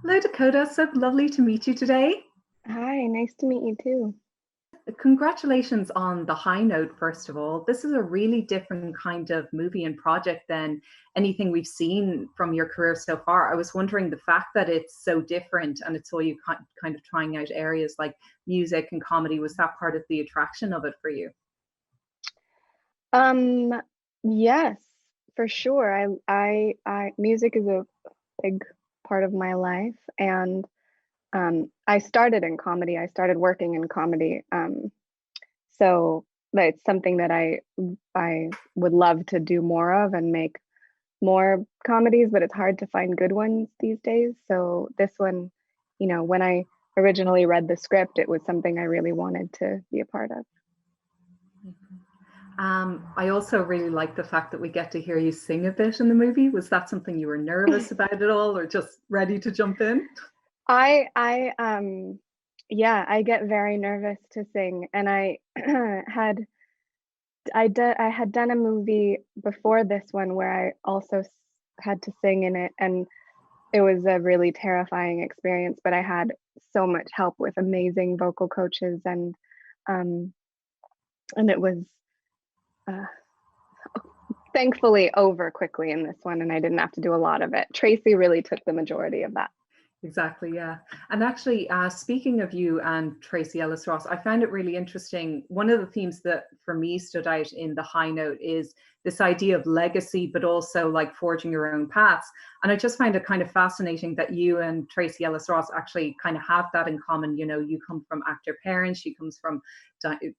Hello, Dakota. So lovely to meet you today. Hi, nice to meet you too. Congratulations on the high note, first of all. This is a really different kind of movie and project than anything we've seen from your career so far. I was wondering the fact that it's so different and it's all you kind of trying out areas like music and comedy. Was that part of the attraction of it for you? Um, yes, for sure. Music is a big part of my life, and I started in comedy. I started working in comedy. So it's something that I would love to do more of and make more comedies, but it's hard to find good ones these days. So this one, when I originally read the script, it was something I really wanted to be a part of. I also really like the fact that we get to hear you sing a bit in the movie. Was that something you were nervous about at all, or just ready to jump in? I yeah, I get very nervous to sing, and I I had done a movie before this one where I also had to sing in it, and it was a really terrifying experience, but I had so much help with amazing vocal coaches, um and it was uh, thankfully over quickly in this one, and I didn't have to do a lot of it. Tracee really took the majority of that. Exactly, yeah. And actually, speaking of you and Tracee Ellis Ross, I found it really interesting. One of the themes that for me stood out in The High Note is this idea of legacy, but also like forging your own paths. And I just find it kind of fascinating that you and Tracee Ellis Ross actually kind of have that in common. You know, you come from actor parents, she comes from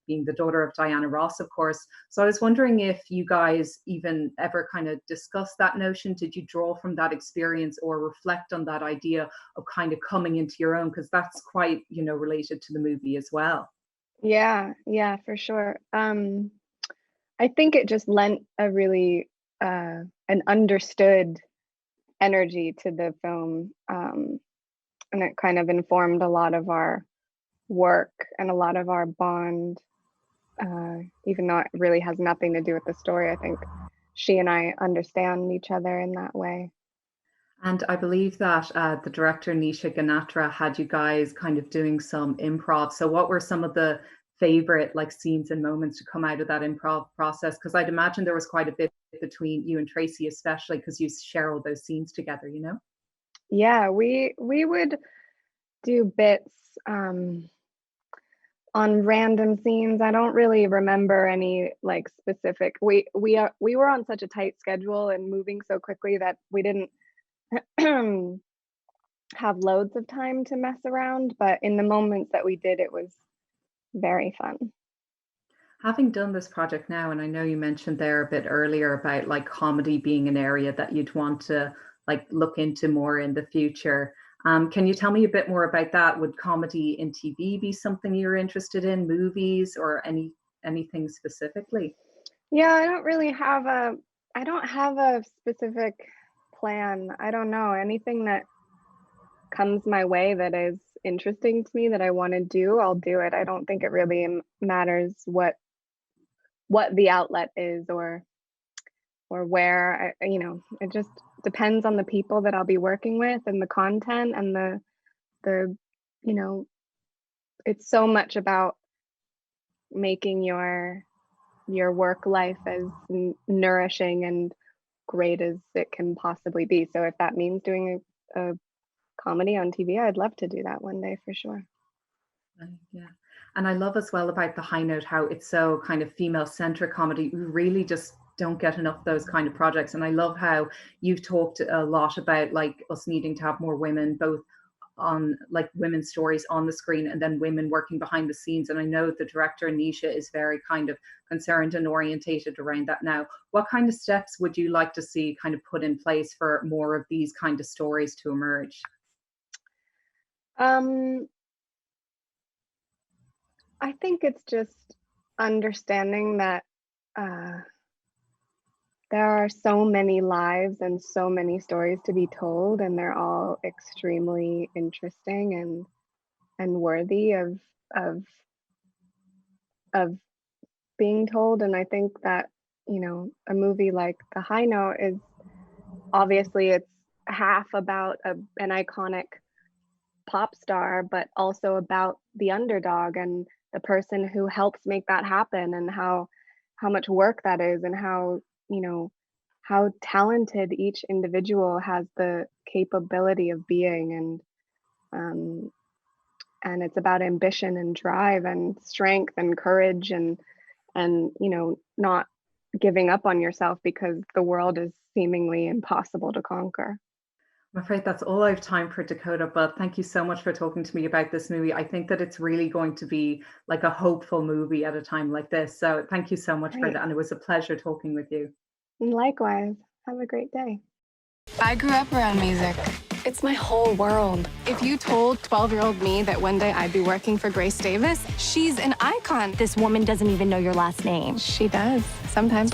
being the daughter of Diana Ross, of course. So I was wondering if you guys even ever kind of discussed that notion. Did you draw from that experience or reflect on that idea of kind of coming into your own, because that's quite, you know, related to the movie as well. Yeah, yeah, for sure. I think it just lent a really an understood energy to the film, and it kind of informed a lot of our work and a lot of our bond. Even though it really has nothing to do with the story, I think she and I understand each other in that way. And I believe that the director Nisha Ganatra had you guys kind of doing some improv. So what were some of the favorite like scenes and moments to come out of that improv process? Because I'd imagine there was quite a bit between you and Tracee, especially because you share all those scenes together, you know? Yeah, we would do bits um, on random scenes. I don't really remember any like specific. We were on such a tight schedule and moving so quickly that we didn't have loads of time to mess around, but in the moments that we did, it was very fun. Having done this project now, and I know you mentioned there a bit earlier about like comedy being an area that you'd want to like look into more in the future. Can you tell me a bit more about that? Would comedy in TV be something you're interested in, movies or anything specifically? Yeah, I don't have a specific plan. I don't know. Anything that comes my way that is interesting to me that I want to do, I'll do it. I don't think it really matters what the outlet is or where it just depends on the people that I'll be working with and the content and the you know it's so much about making your work life as nourishing and great as it can possibly be. So if that means doing a comedy on TV, I'd love to do that one day for sure. Yeah. And I love as well about the high note how it's so kind of female centric comedy. We really just don't get enough of those kind of projects. And I love how you've talked a lot about like us needing to have more women, both on like women's stories on the screen and then women working behind the scenes. And I know the director Nisha is very kind of concerned and orientated around that now. What kind of steps would you like to see kind of put in place for more of these kind of stories to emerge? Um, I think it's just understanding that uh, there are so many lives and so many stories to be told, and they're all extremely interesting and worthy of of being told. And I think that a movie like The High Note is obviously it's half about an iconic pop star, but also about the underdog and the person who helps make that happen, and how much work that is, and how, you know, how talented each individual has the capability of being. And it's about ambition and drive and strength and courage, and you know, not giving up on yourself because the world is seemingly impossible to conquer. I'm afraid that's all I have time for, Dakota, but thank you so much for talking to me about this movie. I think that it's really going to be like a hopeful movie at a time like this. So thank you so much for Great. that. And it was a pleasure talking with you. And likewise, have a great day. I grew up around music. It's my whole world. If you told 12-year-old me that one day I'd be working for Grace Davis, she's an icon. This woman doesn't even know your last name. She does, sometimes.